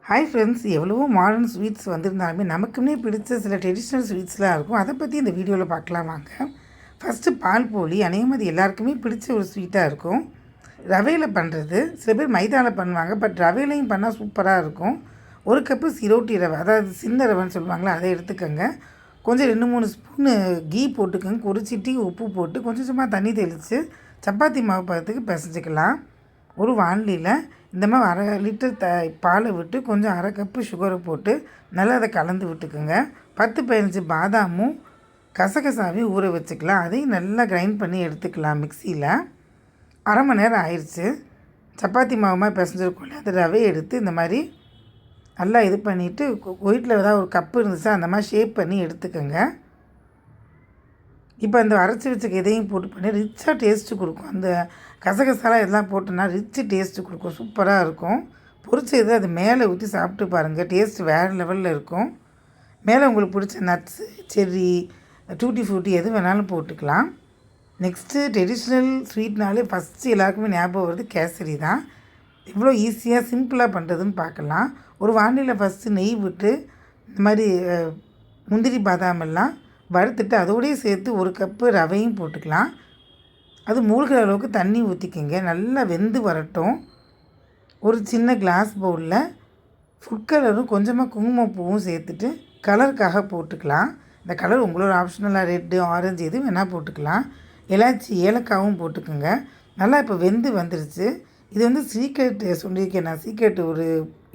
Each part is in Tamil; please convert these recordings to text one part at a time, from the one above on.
ஹாய் ஃப்ரெண்ட்ஸ், எவ்வளவோ மாடர்ன் ஸ்வீட்ஸ் வந்திருந்தாலுமே நமக்குன்னே பிடிச்ச சில ட்ரெடிஷ்னல் ஸ்வீட்ஸ்லாம் இருக்கும். அதை பற்றி இந்த வீடியோவில் பார்க்கலாம் வாங்க. ஃபஸ்ட்டு பால் போலி அநேகமாக எல்லாருக்குமே பிடிச்ச ஒரு ஸ்வீட்டாக இருக்கும். ரவையில் பண்ணுறது, சில பேர் மைதாவில் பண்ணுவாங்க. பட் ரவையிலையும் பண்ணால் சூப்பராக இருக்கும். ஒரு கப்பு சிரோட்டி ரவை, அதாவது சின்ன ரவைன்னு சொல்லுவாங்களா, அதை எடுத்துக்கோங்க. கொஞ்சம் 2-3 ஸ்பூனு கீ போட்டுக்கோங்க. ஒரு சிட்டி உப்பு போட்டு கொஞ்சமாக தண்ணி தெளித்து சப்பாத்தி மாவு பதத்துக்கு பிசைஞ்சிக்கலாம். ஒரு வானிலையில் இந்த மாதிரி 1/2 லிட்டர் பாலை விட்டு கொஞ்சம் 1/2 கப்பு சுகரை போட்டு நல்லா அதை கலந்து விட்டுக்குங்க. 10-15 பாதாமும் கசகசாவையும் ஊற வச்சுக்கலாம். அதையும் நல்லா கிரைண்ட் பண்ணி எடுத்துக்கலாம் மிக்சியில். 1/2 மணி நேரம் ஆயிடுச்சு. சப்பாத்தி மாவுமாக பிசைஞ்சிருக்கோம்ல, அந்த ரவையை எடுத்து இந்த மாதிரி நல்லா இது பண்ணிவிட்டு வீட்டில் ஏதாவது ஒரு கப்பு இருந்துச்சா அந்த மாதிரி ஷேப் பண்ணி எடுத்துக்கோங்க. இப்போ அந்த அரைச்சி வச்ச இதையும் போட்டு பண்ணி ரிச்சாக டேஸ்ட்டு கொடுக்கும். அந்த கசகசாலாம் இதெல்லாம் போட்டோன்னா ரிச்சு டேஸ்ட்டு கொடுக்கும், சூப்பராக இருக்கும். பொரிச்ச இதை அது மேலே ஊற்றி சாப்பிட்டு பாருங்கள், டேஸ்ட்டு வேறு லெவலில் இருக்கும். மேலே உங்களுக்கு பிடிச்ச நட்ஸு, செர்ரி, டூட்டி ஃப்ரூட்டி எது வேணாலும் போட்டுக்கலாம். நெக்ஸ்ட்டு ட்ரெடிஷ்னல் ஸ்வீட்னாலே ஃபஸ்ட்டு எல்லாருக்குமே ஞாபகம் வருது கேசரி தான். இவ்வளோ ஈஸியாக சிம்பிளாக பண்ணுறதுன்னு பார்க்கலாம். ஒரு வானிலையில் ஃபஸ்ட்டு நெய் விட்டு இந்த மாதிரி முந்திரி பாதாம் எல்லாம் வறுத்துட்டு அதோடய சேர்த்து 1 கப்பு ரவையும் போட்டுக்கலாம். அது மூழ்கிற அளவுக்கு தண்ணி ஊற்றிக்கிங்க. நல்லா வெந்து வரட்டும். ஒரு சின்ன கிளாஸ் பவுலில் ஃபுட் கலரும் கொஞ்சமாக குங்குமப்பூவும் சேர்த்துட்டு கலருக்காக போட்டுக்கலாம். இந்த கலர் உங்களோட ஆப்ஷனலாக ரெட்டு, ஆரஞ்சு எது வேணால் போட்டுக்கலாம். இலாச்சி, ஏலக்காவும் போட்டுக்கோங்க. நல்லா இப்போ வெந்து வந்துருச்சு. இது வந்து சீக்ரெட் சொல்லியிருக்கேன் நான், சீக்ரெட் ஒரு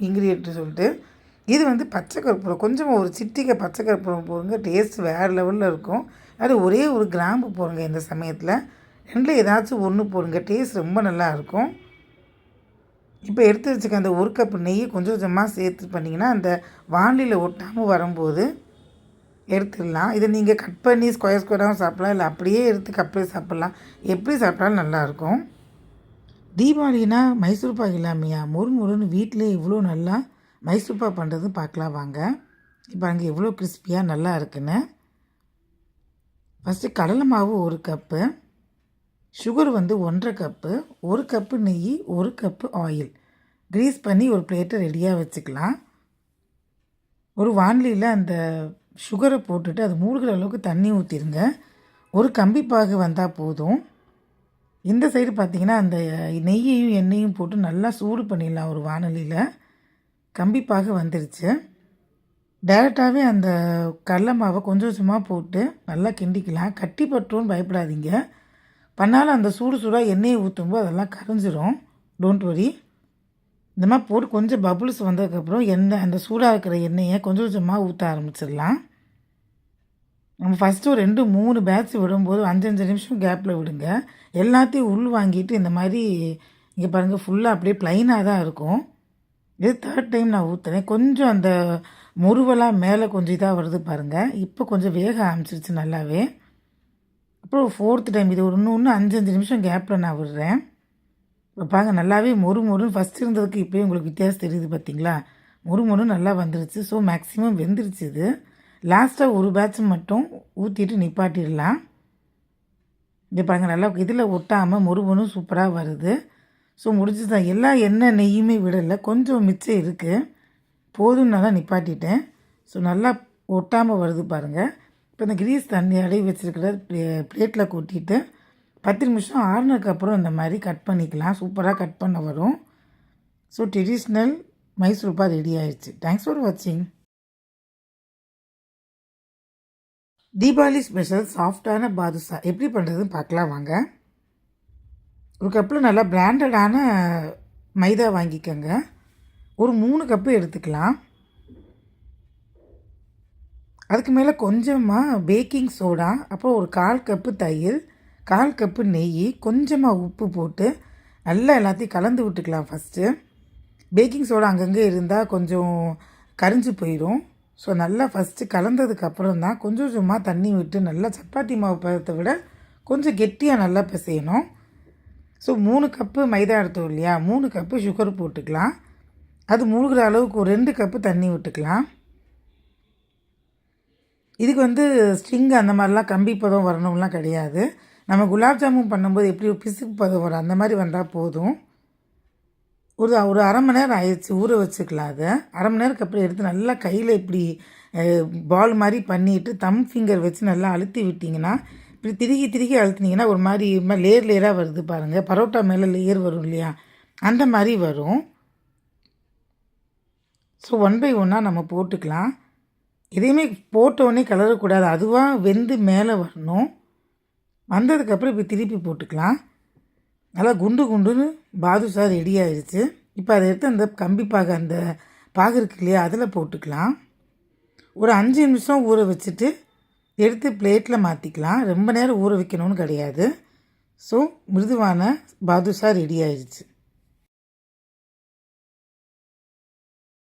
இன்க்ரீடியன்ட்டு சொல்லிட்டு. இது வந்து பச்சை கற்பூரம், கொஞ்சமாக ஒரு சிட்டிகை பச்சை கற்பூரம் போடுங்க, டேஸ்ட் வேறு லெவலில் இருக்கும். அது ஒரே ஒரு கிராம்பு போடுங்க. இந்த சமயத்தில் 2ல் ஏதாச்சும் ஒன்று போடுங்க, டேஸ்ட் ரொம்ப நல்லாயிருக்கும். இப்போ எடுத்து வச்சுக்க அந்த 1 கப்பு நெய்யை கொஞ்சம் கொஞ்சமாக சேர்த்து பண்ணிங்கன்னா அந்த வானிலையில் ஒட்டாமல் வரும்போது எடுத்துடலாம். இதை நீங்கள் கட் பண்ணி ஸ்கொயராகவும் சாப்பிட்லாம், இல்லை அப்படியே எடுத்து கப்பிலே சாப்பிட்லாம். எப்படி சாப்பிட்டாலும் நல்லாயிருக்கும். தீபாவளினா மைசூர் பாக் இல்லாமையா முறுமுறுன்னு வீட்டிலே இவ்வளோ நல்லா மைசூர் பாக் பண்ணுறது பார்க்கலாம் வாங்க. இப்போ அங்கே எவ்வளோ கிறிஸ்பியாக நல்லா இருக்குன்னு. ஃபஸ்ட்டு கடலை மாவு 1 கப்பு, சுகர் வந்து 1/2 கப்பு, 1 கப்பு நெய், 1 கப்பு ஆயில் க்ரீஸ் பண்ணி ஒரு பிளேட்டை ரெடியாக வச்சுக்கலாம். ஒரு வானிலையில் அந்த சுகரை போட்டுட்டு அது மூழ்கிற அளவுக்கு தண்ணி ஊற்றிடுங்க. ஒரு கம்பி பாகு வந்தால் போதும். இந்த சைடு பார்த்திங்கன்னா அந்த நெய்யையும் எண்ணெயும் போட்டு நல்லா சூடு பண்ணிடலாம். ஒரு வானலியில் கம்பிப்பாக வந்துருச்சு. டேரெக்டாகவே அந்த கடலை மாவை கொஞ்சம் கொஞ்சமாக போட்டு நல்லா கிண்டிக்கலாம். கட்டி பட்டுருன்னு பயப்படாதீங்க. பண்ணாலும் அந்த சூடாக எண்ணெயை ஊற்றும்போது அதெல்லாம் கரைஞ்சிரும். Don't worry. இந்த மாதிரி போட்டு கொஞ்சம் பபுள்ஸ் வந்ததுக்கப்புறம் எண்ணெய், அந்த சூடாக இருக்கிற எண்ணெயை கொஞ்சம் கொஞ்சமாக ஊற்ற ஆரம்பிச்சிடலாம். நம்ம ஃபஸ்ட்டு ஒரு 2-3 பேட்ச் விடும்போது 5-5 நிமிஷம் கேப்பில் விடுங்க. எல்லாத்தையும் உள் வாங்கிட்டு இந்த மாதிரி இங்கே பாருங்கள், ஃபுல்லாக அப்படியே ப்ளைனாக தான் இருக்கும். இது 3rd டைம் நான் ஊற்றுறேன். கொஞ்சம் அந்த முறுவலாக மேலே கொஞ்சம் இதாக வருது பாருங்கள். இப்போ கொஞ்சம் வேக ஆரம்பிச்சிருச்சு நல்லாவே. அப்புறம் 4th டைம் இது ஒரு இன்னும் 5-5 நிமிஷம் கேப்பில் நான் விடுறேன். இப்போ பாருங்க, நல்லாவே மொறுன்னு ஃபஸ்ட் இருந்ததுக்கு இப்போயே உங்களுக்கு வித்தியாசம் தெரியுது பார்த்தீங்களா? மொறு நல்லா வந்துருச்சு. ஸோ மேக்ஸிமம் வெந்துருச்சு இது. லாஸ்ட்டாக ஒரு பேட்ச் மட்டும் ஊற்றிட்டு நிப்பாட்டிடலாம். இங்கே பாருங்கள், நல்லா இதில் ஒட்டாமல் மொறுன்னு சூப்பராக வருது. ஸோ முடிஞ்சு தான், எல்லா எண்ணெய் நெய்யுமே விடலை, கொஞ்சம் மிச்சம் இருக்குது, போதும்னா தான் நிப்பாட்டிட்டேன். ஸோ நல்லா ஒட்டாமல் வருது பாருங்கள். இப்போ இந்த கிரீஸ் தண்ணி அடை வச்சுருக்கிற பிளேட்டில் கொட்டிட்டு 10 நிமிஷம் ஆறுனதுக்கப்புறம் இந்த மாதிரி கட் பண்ணிக்கலாம். சூப்பராக கட் பண்ண வரும். So traditional Mysore pak ready ஆயிடுச்சு. தேங்க்ஸ் ஃபார் வாட்சிங். தீபாவளி ஸ்பெஷல் சாஃப்டான பாதுஷா எப்படி பண்ணுறதுன்னு பார்க்கலாம் வாங்க. ஒரு கப்பில் நல்லா பிராண்டடான மைதா வாங்கிக்கோங்க. ஒரு 3 கப்பு எடுத்துக்கலாம். அதுக்கு மேலே கொஞ்சமாக பேக்கிங் சோடா, அப்புறம் ஒரு 1/4 கப்பு தயிர், 1/4 கப்பு நெய், கொஞ்சமாக உப்பு போட்டு நல்லா எல்லாத்தையும் கலந்து விட்டுக்கலாம். ஃபஸ்ட்டு பேக்கிங் சோடா அங்கங்கே இருந்தால் கொஞ்சம் கரிஞ்சு போயிடும். ஸோ நல்லா ஃபஸ்ட்டு கலந்ததுக்கப்புறம் தான் கொஞ்சம் கொஞ்சமாக தண்ணி விட்டு நல்லா சப்பாத்தி மாவு பதத்தை விட கொஞ்சம் கெட்டியாக நல்லா பிசையணும். ஸோ 3 கப்பு மைதா எடுத்தோம் இல்லையா, 3 கப்பு சுகர் போட்டுக்கலாம். அது மூழ்கிற அளவுக்கு ஒரு 2 கப்பு தண்ணி விட்டுக்கலாம். இதுக்கு வந்து ஸ்ட்ரிங் அந்த மாதிரிலாம் கம்பி பதம் வரணும்லாம் கிடையாது. நம்ம குலாப் ஜாமுன் பண்ணும்போது எப்படி ஒரு பிசுக்கு பதம் வரும் அந்த மாதிரி வந்தால் போதும். ஒரு ஒரு அரை மணி நேரம் ஆயிடுச்சு, ஊற வச்சுக்கலாம் அதை. அரை மணி நேரத்துக்கு அப்புறம் எடுத்து நல்லா கையில் இப்படி பால் மாதிரி பண்ணிவிட்டு தம் ஃபிங்கர் வச்சு நல்லா அழுத்தி விட்டிங்கன்னா, இப்படி திருகி திருகி அழுத்தினீங்கன்னா ஒரு மாதிரி லேயர் லேயராக வருது பாருங்கள். பரோட்டா மேலே லேயர் வரும் இல்லையா, அந்த மாதிரி வரும். ஸோ 1 பை 1 நம்ம போட்டுக்கலாம். எதையுமே போட்டோடனே கிளறக்கூடாது, அதுவாக வெந்து மேலே வரணும். வந்ததுக்கப்புறம் இப்படி திருப்பி போட்டுக்கலாம். நல்லா குண்டு குண்டுன்னு பாதுஷா ரெடி ஆயிடுச்சு. இப்போ அதை எடுத்து அந்த கம்பி பாகு, அந்த பாகு இருக்கு இல்லையா, அதில் போட்டுக்கலாம். ஒரு 5 நிமிஷம் ஊற வச்சுட்டு எடுத்து பிளேட்டில் மாற்றிக்கலாம். ரொம்ப நேரம் ஊற வைக்கணும்னு கிடையாது. ஸோ மிருதுவான பாதுஷா ரெடி ஆயிடுச்சு.